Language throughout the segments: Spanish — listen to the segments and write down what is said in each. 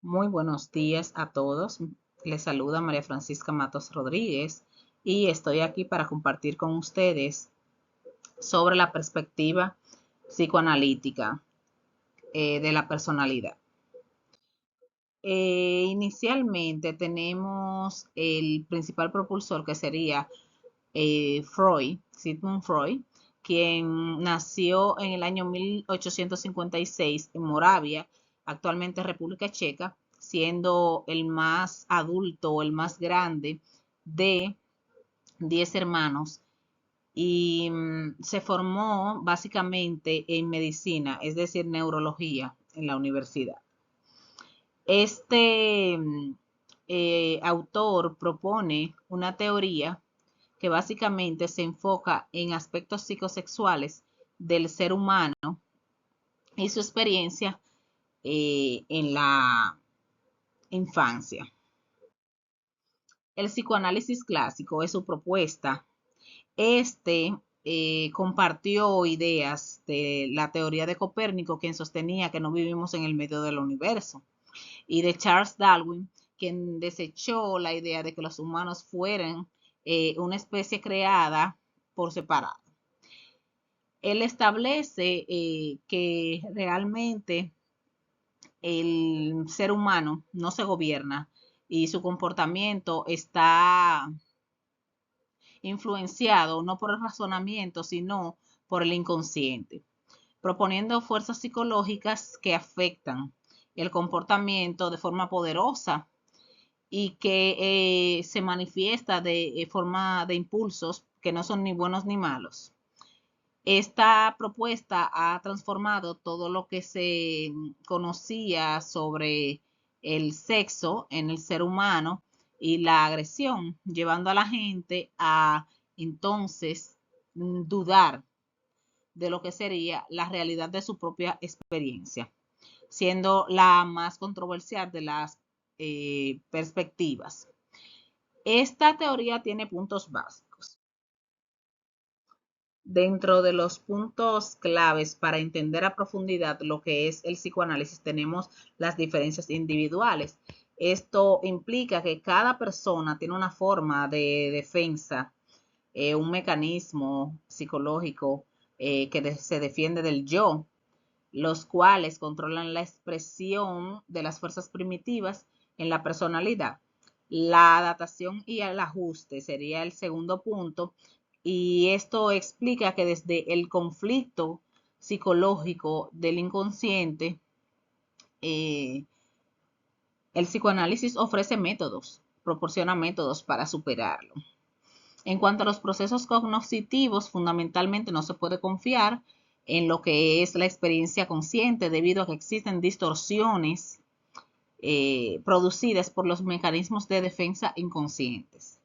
Muy buenos días a todos. Les saluda María Francisca Matos Rodríguez y estoy aquí para compartir con ustedes sobre la perspectiva psicoanalítica de la personalidad. Inicialmente tenemos el principal propulsor que sería Freud, Sigmund Freud, quien nació en el año 1856 en Moravia, actualmente República Checa, siendo el más adulto o el más grande de 10 hermanos y se formó básicamente en medicina, es decir, neurología en la universidad. Este autor propone una teoría que básicamente se enfoca en aspectos psicosexuales del ser humano y su experiencia en la infancia. El psicoanálisis clásico es su propuesta. Compartió ideas de la teoría de Copérnico, quien sostenía que no vivimos en el medio del universo, y de Charles Darwin, quien desechó la idea de que los humanos fueran una especie creada por separado. Él establece que realmente el ser humano no se gobierna y su comportamiento está influenciado no por el razonamiento, sino por el inconsciente, proponiendo fuerzas psicológicas que afectan el comportamiento de forma poderosa y que se manifiesta de forma de impulsos que no son ni buenos ni malos. Esta propuesta ha transformado todo lo que se conocía sobre el sexo en el ser humano y la agresión, llevando a la gente a entonces dudar de lo que sería la realidad de su propia experiencia, siendo la más controversial de las perspectivas. Esta teoría tiene puntos básicos. Dentro de los puntos claves para entender a profundidad lo que es el psicoanálisis, tenemos las diferencias individuales. Esto implica que cada persona tiene una forma de defensa, un mecanismo psicológico se defiende del yo, los cuales controlan la expresión de las fuerzas primitivas en la personalidad. La adaptación y el ajuste sería el segundo punto, y esto explica que desde el conflicto psicológico del inconsciente, el psicoanálisis ofrece métodos, proporciona métodos para superarlo. En cuanto a los procesos cognitivos, fundamentalmente no se puede confiar en lo que es la experiencia consciente debido a que existen distorsiones producidas por los mecanismos de defensa inconscientes.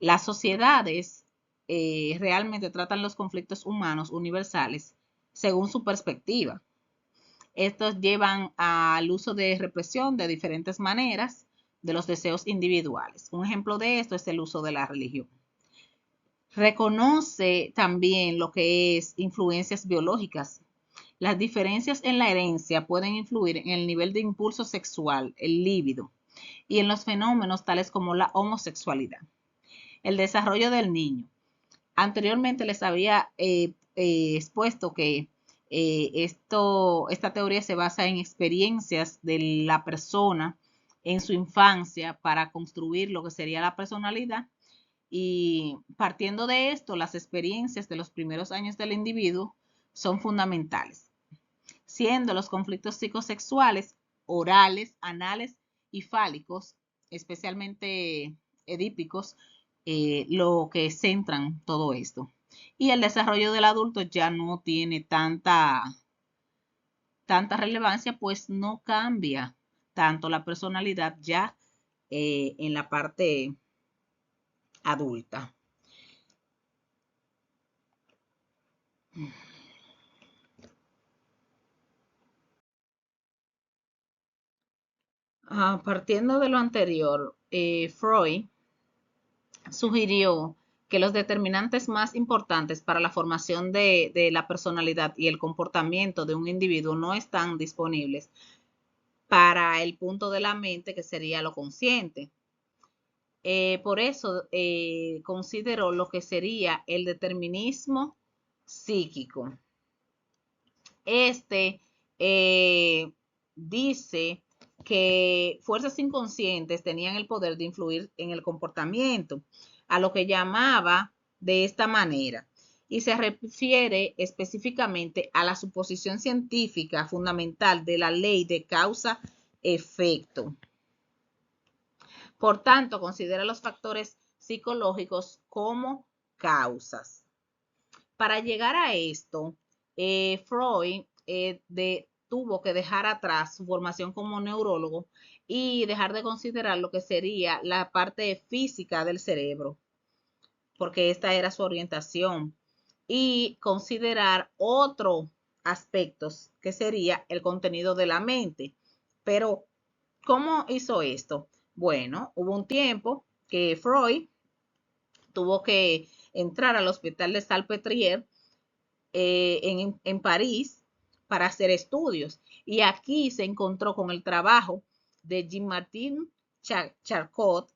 Las sociedades realmente tratan los conflictos humanos universales según su perspectiva. Estos llevan al uso de represión de diferentes maneras de los deseos individuales. Un ejemplo de esto es el uso de la religión. Reconoce también lo que es influencias biológicas. Las diferencias en la herencia pueden influir en el nivel de impulso sexual, el líbido, y en los fenómenos tales como la homosexualidad. El desarrollo del niño. Anteriormente les había expuesto que esta teoría se basa en experiencias de la persona en su infancia para construir lo que sería la personalidad. Y partiendo de esto, las experiencias de los primeros años del individuo son fundamentales, siendo los conflictos psicosexuales, orales, anales y fálicos, especialmente edípicos, lo que centran todo esto. Y el desarrollo del adulto ya no tiene tanta relevancia, pues no cambia tanto la personalidad ya en la parte adulta. Partiendo de lo anterior, Freud sugirió que los determinantes más importantes para la formación de la personalidad y el comportamiento de un individuo no están disponibles para el punto de la mente que sería lo consciente. Por eso consideró lo que sería el determinismo psíquico. Este dice que fuerzas inconscientes tenían el poder de influir en el comportamiento, a lo que llamaba de esta manera, y se refiere específicamente a la suposición científica fundamental de la ley de causa-efecto. Por tanto, considera los factores psicológicos como causas. Para llegar a esto, Freud tuvo que dejar atrás su formación como neurólogo y dejar de considerar lo que sería la parte física del cerebro, porque esta era su orientación, y considerar otros aspectos que sería el contenido de la mente. Pero, ¿cómo hizo esto? Bueno, hubo un tiempo que Freud tuvo que entrar al hospital de Salpêtrière en París para hacer estudios. Y aquí se encontró con el trabajo de Jean-Martin Charcot,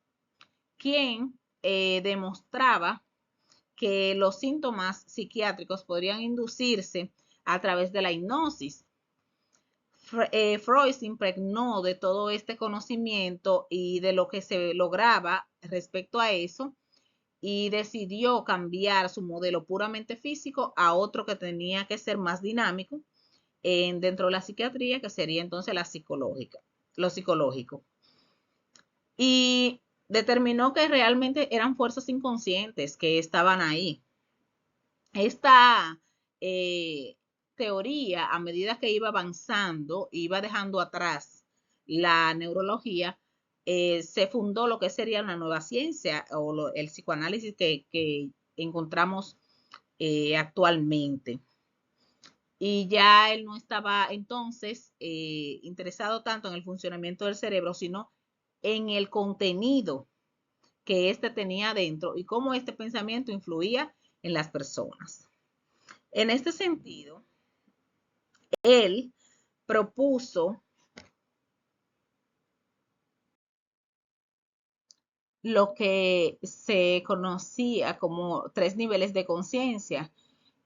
quien demostraba que los síntomas psiquiátricos podrían inducirse a través de la hipnosis. Freud se impregnó de todo este conocimiento y de lo que se lograba respecto a eso, y decidió cambiar su modelo puramente físico a otro que tenía que ser más dinámico dentro de la psiquiatría, que sería entonces lo psicológico. Y determinó que realmente eran fuerzas inconscientes que estaban ahí. Esta teoría, a medida que iba avanzando, iba dejando atrás la neurología, se fundó lo que sería una nueva ciencia o el psicoanálisis que encontramos actualmente. Y ya él no estaba entonces interesado tanto en el funcionamiento del cerebro, sino en el contenido que éste tenía dentro y cómo este pensamiento influía en las personas. En este sentido, él propuso lo que se conocía como 3 niveles de conciencia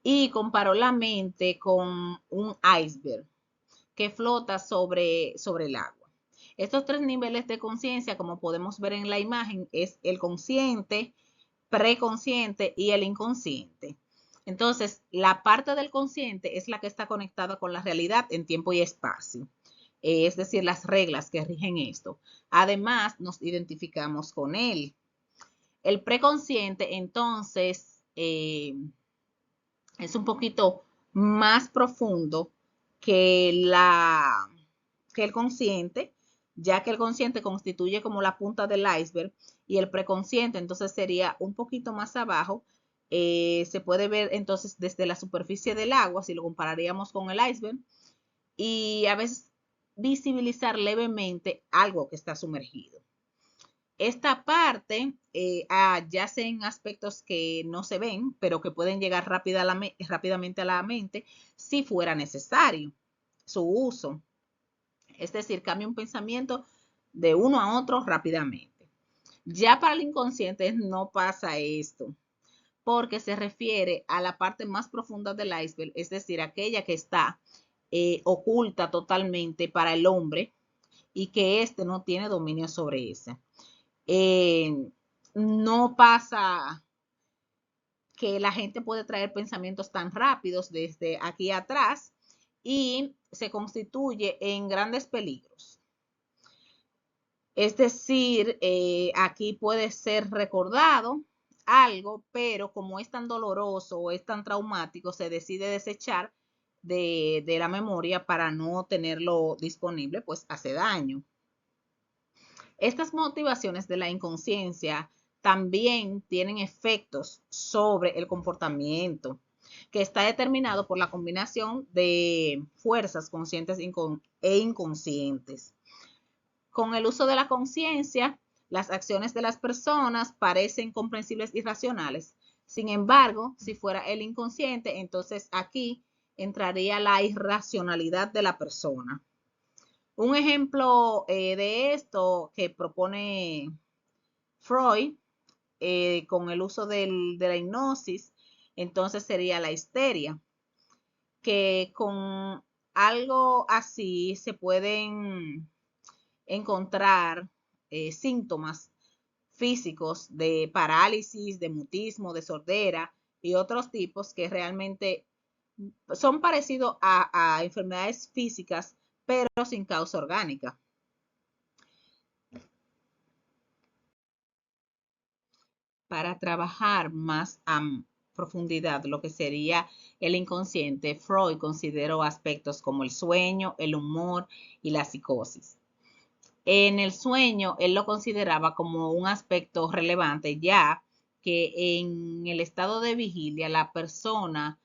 y comparó la mente con un iceberg que flota sobre el agua. Estos 3 niveles de conciencia, como podemos ver en la imagen, es el consciente, preconsciente y el inconsciente. Entonces, la parte del consciente es la que está conectada con la realidad en tiempo y espacio. Es decir, las reglas que rigen esto. Además, nos identificamos con él. El preconsciente, entonces, es un poquito más profundo que, que el consciente, ya que el consciente constituye como la punta del iceberg y el preconsciente entonces sería un poquito más abajo. Se puede ver entonces desde la superficie del agua, si lo compararíamos con el iceberg, y a veces visibilizar levemente algo que está sumergido. Esta parte yace en aspectos que no se ven, pero que pueden llegar rápidamente a la mente si fuera necesario su uso. Es decir, cambia un pensamiento de uno a otro rápidamente. Ya para el inconsciente no pasa esto, porque se refiere a la parte más profunda del iceberg, es decir, aquella que está oculta totalmente para el hombre y que éste no tiene dominio sobre ese. No pasa que la gente puede traer pensamientos tan rápidos desde aquí atrás y se constituye en grandes peligros. Es decir, aquí puede ser recordado algo, pero como es tan doloroso o es tan traumático, se decide desechar de la memoria para no tenerlo disponible, pues hace daño. Estas motivaciones de la inconsciencia también tienen efectos sobre el comportamiento, que está determinado por la combinación de fuerzas conscientes e inconscientes. Con el uso de la conciencia, las acciones de las personas parecen comprensibles y racionales. Sin embargo, si fuera el inconsciente, entonces aquí entraría la irracionalidad de la persona. Un ejemplo de esto que propone Freud con el uso de la hipnosis, entonces sería la histeria, que con algo así se pueden encontrar síntomas físicos de parálisis, de mutismo, de sordera y otros tipos que realmente son parecidos a enfermedades físicas, pero sin causa orgánica. Para trabajar más a profundidad lo que sería el inconsciente, Freud consideró aspectos como el sueño, el humor y la psicosis. En el sueño, él lo consideraba como un aspecto relevante, ya que en el estado de vigilia la persona,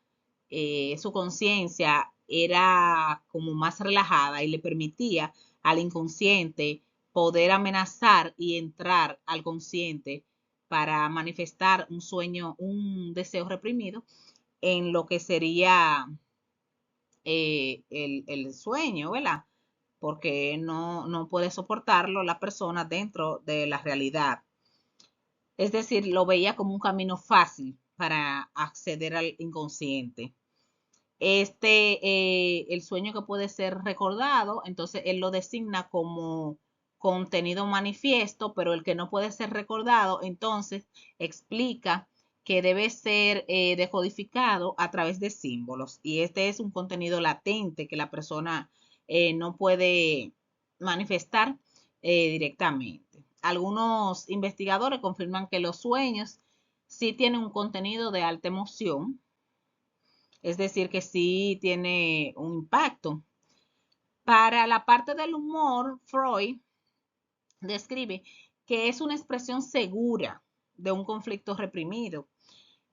su conciencia era como más relajada y le permitía al inconsciente poder amenazar y entrar al consciente para manifestar un sueño, un deseo reprimido en lo que sería el sueño, ¿verdad? Porque no puede soportarlo la persona dentro de la realidad. Es decir, lo veía como un camino fácil para acceder al inconsciente. El sueño que puede ser recordado, entonces él lo designa como contenido manifiesto, pero el que no puede ser recordado, entonces explica que debe ser decodificado a través de símbolos. Y este es un contenido latente que la persona no puede manifestar directamente. Algunos investigadores confirman que los sueños sí tienen un contenido de alta emoción, es decir, que sí tiene un impacto. Para la parte del humor, Freud describe que es una expresión segura de un conflicto reprimido.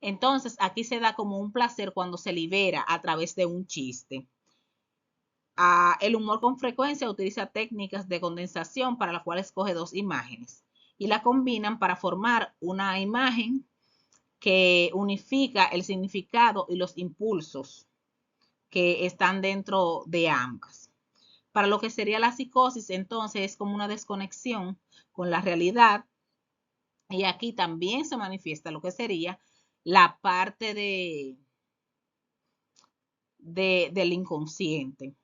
Entonces, aquí se da como un placer cuando se libera a través de un chiste. El humor con frecuencia utiliza técnicas de condensación para las cuales escoge dos imágenes y la combinan para formar una imagen que unifica el significado y los impulsos que están dentro de ambas. Para lo que sería la psicosis, entonces es como una desconexión con la realidad y aquí también se manifiesta lo que sería la parte del inconsciente.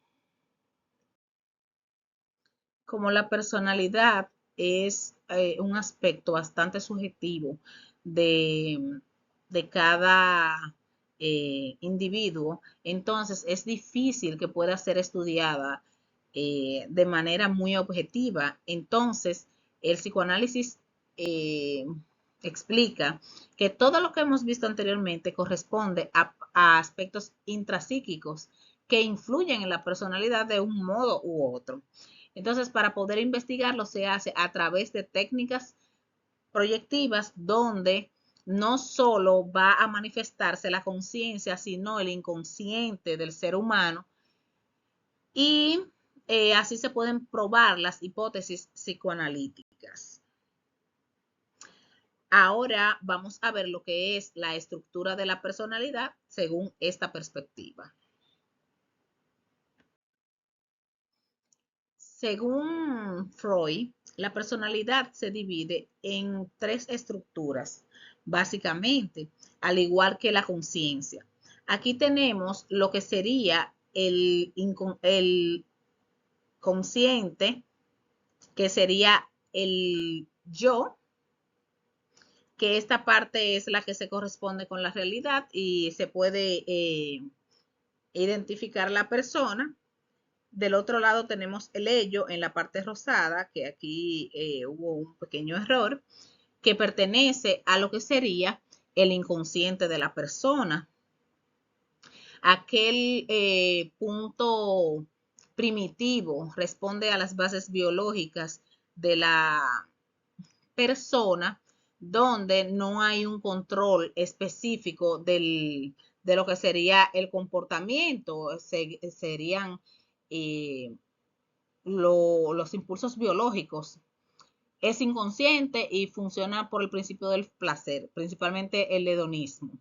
Como la personalidad es un aspecto bastante subjetivo de, de cada individuo, entonces es difícil que pueda ser estudiada de manera muy objetiva. Entonces, el psicoanálisis eh, explica que todo lo que hemos visto anteriormente corresponde a aspectos intrapsíquicos que influyen en la personalidad de un modo u otro. Entonces, para poder investigarlo se hace a través de técnicas proyectivas donde no solo va a manifestarse la conciencia, sino el inconsciente del ser humano y así se pueden probar las hipótesis psicoanalíticas. Ahora vamos a ver lo que es la estructura de la personalidad según esta perspectiva. Según Freud, la personalidad se divide en tres estructuras, básicamente, al igual que la conciencia. Aquí tenemos lo que sería el consciente, que sería el yo, que esta parte es la que se corresponde con la realidad y se puede identificar la persona. Del otro lado tenemos el ello en la parte rosada, que aquí hubo un pequeño error, que pertenece a lo que sería el inconsciente de la persona. Aquel punto primitivo responde a las bases biológicas de la persona, donde no hay un control específico de lo que sería el comportamiento, serían eh, los impulsos biológicos. Es inconsciente y funciona por el principio del placer, principalmente el hedonismo.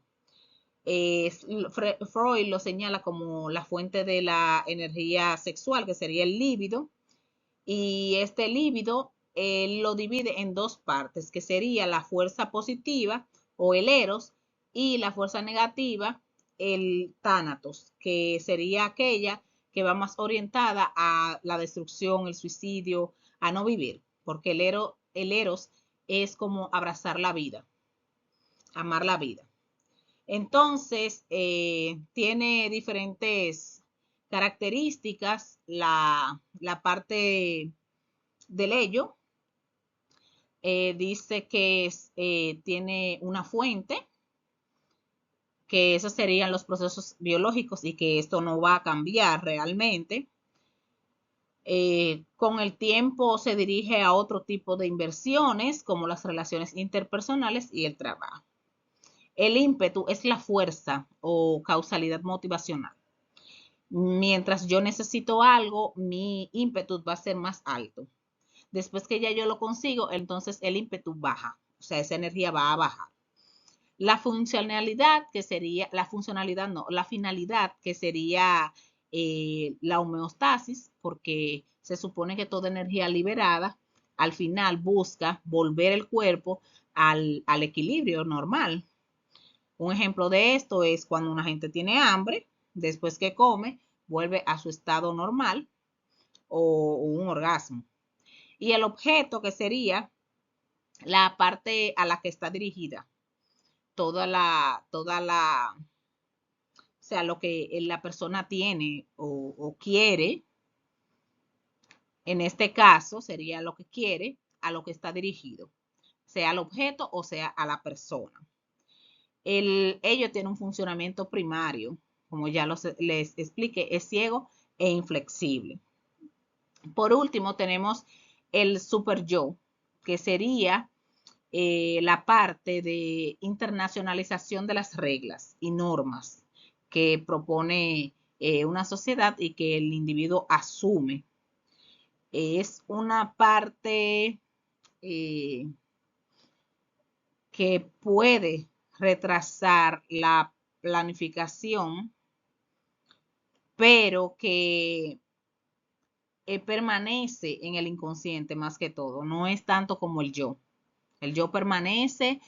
Freud lo señala como la fuente de la energía sexual, que sería el líbido, Y este líbido lo divide en dos partes, que sería la fuerza positiva o el eros y la fuerza negativa, el tánatos, que sería aquella que va más orientada a la destrucción, el suicidio, a no vivir, porque el eros es como abrazar la vida, amar la vida. Entonces, tiene diferentes características la parte del ello. Dice que tiene una fuente, que esos serían los procesos biológicos y que esto no va a cambiar realmente. Con el tiempo se dirige a otro tipo de inversiones como las relaciones interpersonales y el trabajo. El ímpetu es la fuerza o causalidad motivacional. Mientras yo necesito algo, mi ímpetu va a ser más alto. Después que ya yo lo consigo, entonces el ímpetu baja, o sea, esa energía va a bajar. La funcionalidad, que sería, la funcionalidad no, la finalidad, que sería la homeostasis, porque se supone que toda energía liberada al final busca volver el cuerpo al equilibrio normal. Un ejemplo de esto es cuando una gente tiene hambre, después que come, vuelve a su estado normal o un orgasmo. Y el objeto, que sería la parte a la que está dirigida, o sea, lo que la persona tiene o quiere, en este caso sería lo que quiere, a lo que está dirigido, sea al objeto o sea a la persona. Ello tiene un funcionamiento primario, como ya les expliqué, es ciego e inflexible. Por último, tenemos el super yo, que sería la parte de internacionalización de las reglas y normas que propone una sociedad y que el individuo asume. Es una parte eh, que puede retrasar la planificación, pero que permanece en el inconsciente más que todo, no es tanto como el yo. El yo permanece,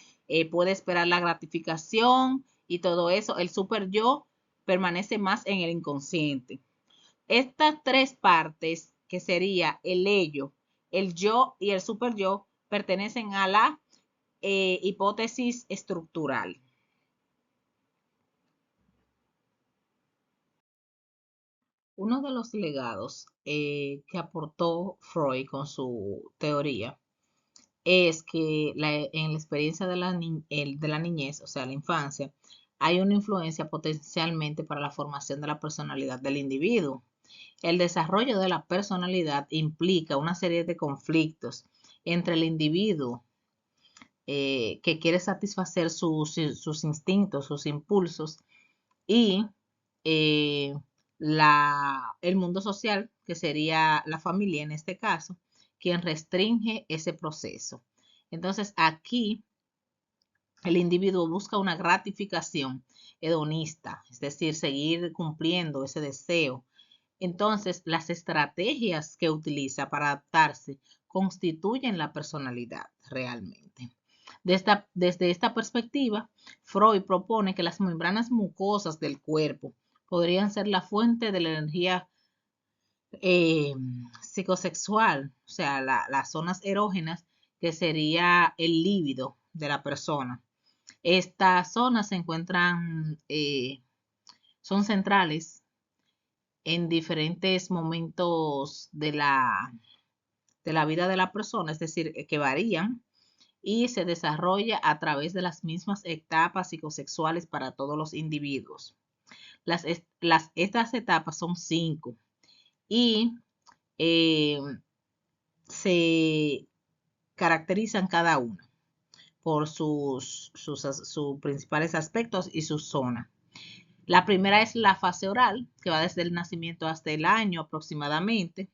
puede esperar la gratificación y todo eso. El super yo permanece más en el inconsciente. Estas tres partes, que sería el ello, el yo y el super yo, pertenecen a la hipótesis estructural. Uno de los legados que aportó Freud con su teoría es que en la experiencia de la niñez, o sea, la infancia, hay una influencia potencialmente para la formación de la personalidad del individuo. El desarrollo de la personalidad implica una serie de conflictos entre el individuo que quiere satisfacer sus instintos, sus impulsos, y eh, el mundo social, que sería la familia en este caso, quien restringe ese proceso. Entonces, aquí el individuo busca una gratificación hedonista, es decir, seguir cumpliendo ese deseo. Entonces, las estrategias que utiliza para adaptarse constituyen la personalidad realmente. Desde esta perspectiva, Freud propone que las membranas mucosas del cuerpo podrían ser la fuente de la energía eh, psicosexual, o sea, las zonas erógenas, que sería el líbido de la persona. Estas zonas se encuentran, son centrales en diferentes momentos de la vida de la persona, es decir, que varían y se desarrolla a través de las mismas etapas psicosexuales para todos los individuos. Estas etapas son 5 y eh, se caracterizan cada una por sus principales aspectos y sus zonas. La primera es la fase oral, que va desde el nacimiento hasta el año aproximadamente.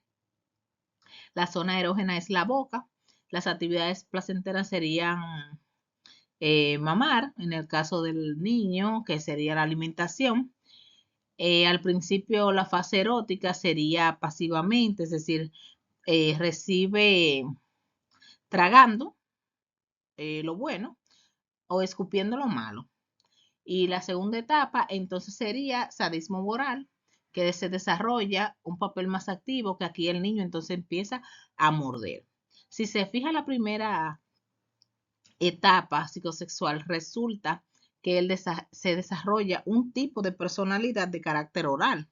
La zona erógena es la boca. Las actividades placenteras serían mamar, en el caso del niño, que sería la alimentación. Al principio la fase erótica sería pasivamente, es decir, recibe tragando lo bueno o escupiendo lo malo. Y la segunda etapa entonces sería sadismo moral, que se desarrolla un papel más activo, que aquí el niño entonces empieza a morder. Si se fija la primera etapa psicosexual, resulta que se desarrolla un tipo de personalidad de carácter oral,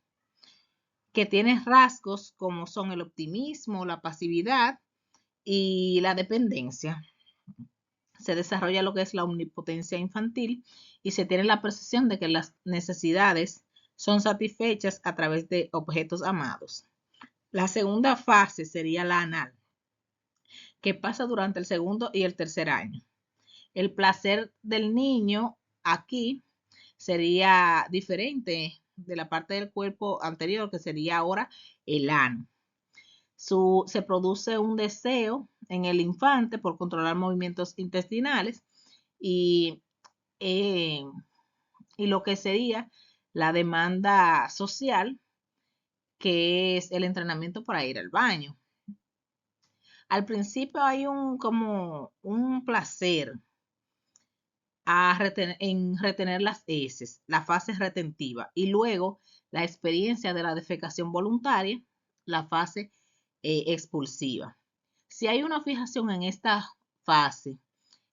que tiene rasgos como son el optimismo, la pasividad y la dependencia. Se desarrolla lo que es la omnipotencia infantil y se tiene la percepción de que las necesidades son satisfechas a través de objetos amados. La segunda fase sería la anal, que pasa durante el segundo y el tercer año. El placer del niño aquí sería diferente de la parte del cuerpo anterior, que sería ahora el ano. Se produce un deseo en el infante por controlar movimientos intestinales y, eh, y lo que sería la demanda social, que es el entrenamiento para ir al baño. Al principio hay como un placer en retener las heces, la fase retentiva, y luego la experiencia de la defecación voluntaria, la fase expulsiva. Si hay una fijación en esta fase,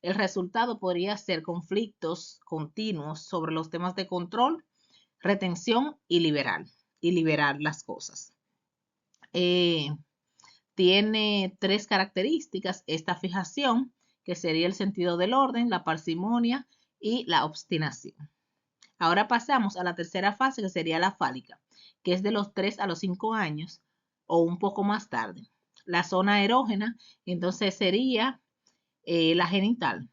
el resultado podría ser conflictos continuos sobre los temas de control, retención y liberar las cosas. Tiene tres características esta fijación, que sería el sentido del orden, la parsimonia y la obstinación. Ahora pasamos a la tercera fase, que sería la fálica, que es de los 3 a los 5 años o un poco más tarde. La zona erógena, entonces sería la genital.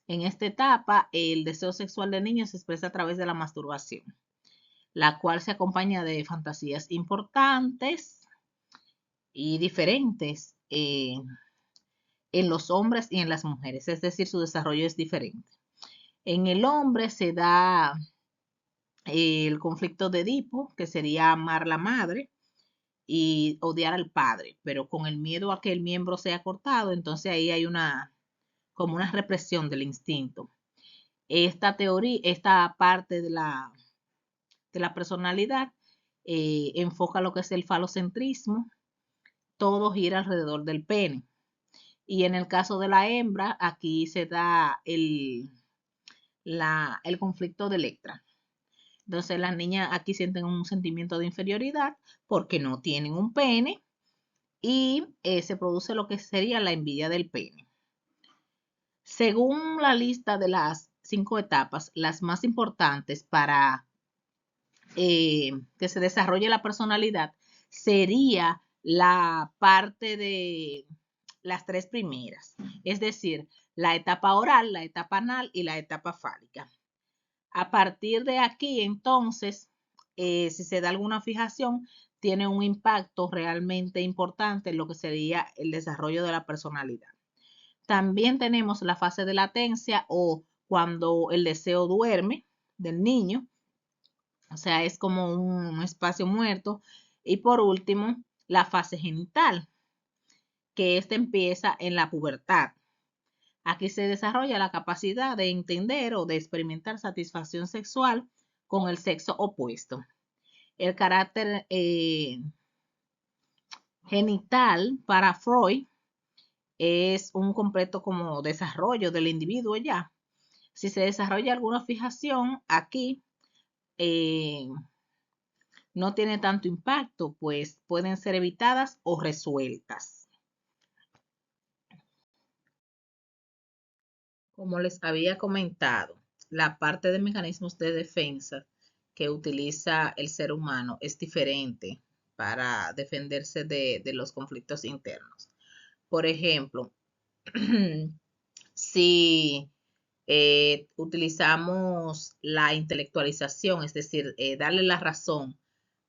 En esta etapa, el deseo sexual del niño se expresa a través de la masturbación, la cual se acompaña de fantasías importantes y diferentes en los hombres y en las mujeres, es decir, su desarrollo es diferente. En el hombre se da el conflicto de Edipo, que sería amar a la madre y odiar al padre, pero con el miedo a que el miembro sea cortado, entonces ahí hay como una represión del instinto. Esta teoría, esta parte de la personalidad enfoca lo que es el falocentrismo, todo gira alrededor del pene. Y en el caso de la hembra, aquí se da el conflicto de Electra. Entonces las niñas aquí sienten un sentimiento de inferioridad porque no tienen un pene y se produce lo que sería la envidia del pene. Según la lista de las 5 etapas, las más importantes para que se desarrolle la personalidad sería la parte de las 3 primeras, es decir, la etapa oral, la etapa anal y la etapa fálica. A partir de aquí, entonces, si se da alguna fijación, tiene un impacto realmente importante en lo que sería el desarrollo de la personalidad. También tenemos la fase de latencia o cuando el deseo duerme del niño, o sea, es como un espacio muerto. Y por último, la fase genital, que esta empieza en la pubertad. Aquí se desarrolla la capacidad de entender o de experimentar satisfacción sexual con el sexo opuesto. El carácter genital para Freud es un completo como desarrollo del individuo ya. Si se desarrolla alguna fijación aquí, no tiene tanto impacto, pues pueden ser evitadas o resueltas. Como les había comentado, la parte de mecanismos de defensa que utiliza el ser humano es diferente para defenderse de los conflictos internos. Por ejemplo, si utilizamos la intelectualización, es decir, darle la razón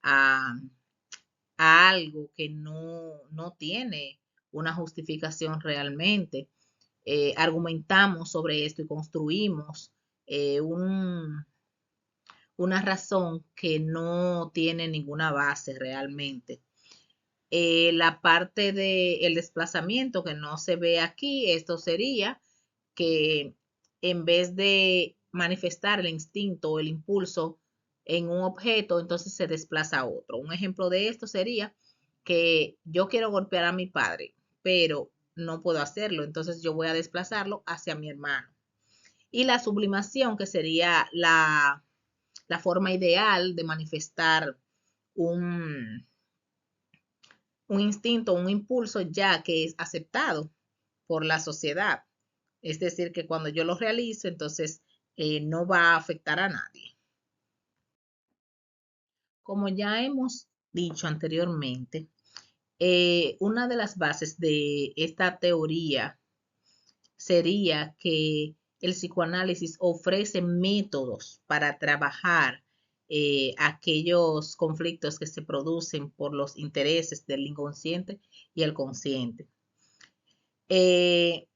a, a algo que no tiene una justificación realmente, argumentamos sobre esto y construimos una razón que no tiene ninguna base realmente. La parte del desplazamiento que no se ve aquí, esto sería que en vez de manifestar el instinto o el impulso en un objeto, entonces se desplaza a otro. Un ejemplo de esto sería que yo quiero golpear a mi padre, pero no puedo hacerlo, entonces yo voy a desplazarlo hacia mi hermano. Y la sublimación, que sería la forma ideal de manifestar un, un instinto, un impulso ya que es aceptado por la sociedad. Es decir, que cuando yo lo realizo, entonces no va a afectar a nadie. Como ya hemos dicho anteriormente, una de las bases de esta teoría sería que el psicoanálisis ofrece métodos para trabajar aquellos conflictos que se producen por los intereses del inconsciente y el consciente. Eh,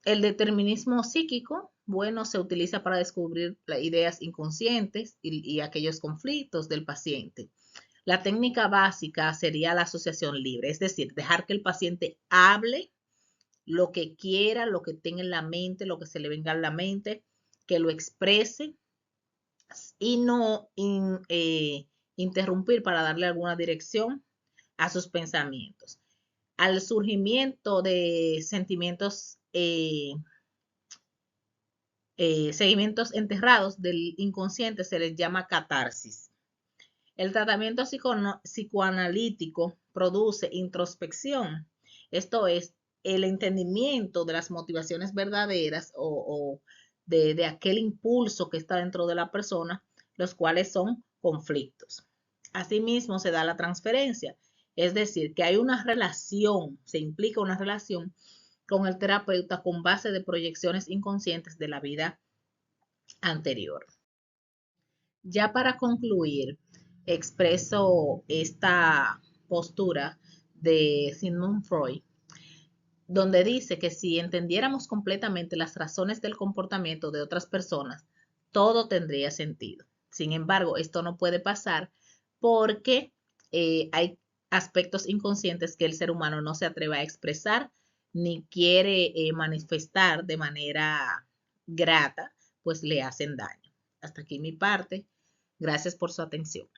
el determinismo psíquico, bueno, se utiliza para descubrir las ideas inconscientes y aquellos conflictos del paciente. La técnica básica sería la asociación libre, es decir, dejar que el paciente hable lo que quiera, lo que tenga en la mente, lo que se le venga a la mente, que lo exprese y no interrumpir para darle alguna dirección a sus pensamientos. Al surgimiento de sentimientos, seguimientos enterrados del inconsciente se les llama catarsis. El tratamiento psicoanalítico produce introspección, esto es, el entendimiento de las motivaciones verdaderas o de aquel impulso que está dentro de la persona, los cuales son conflictos. Asimismo, se da la transferencia, es decir, que hay una relación, se implica una relación con el terapeuta con base de proyecciones inconscientes de la vida anterior. Ya para concluir, expreso esta postura de Sigmund Freud, donde dice que si entendiéramos completamente las razones del comportamiento de otras personas, todo tendría sentido. Sin embargo, esto no puede pasar porque hay aspectos inconscientes que el ser humano no se atreve a expresar ni quiere manifestar de manera grata, pues le hacen daño. Hasta aquí mi parte. Gracias por su atención.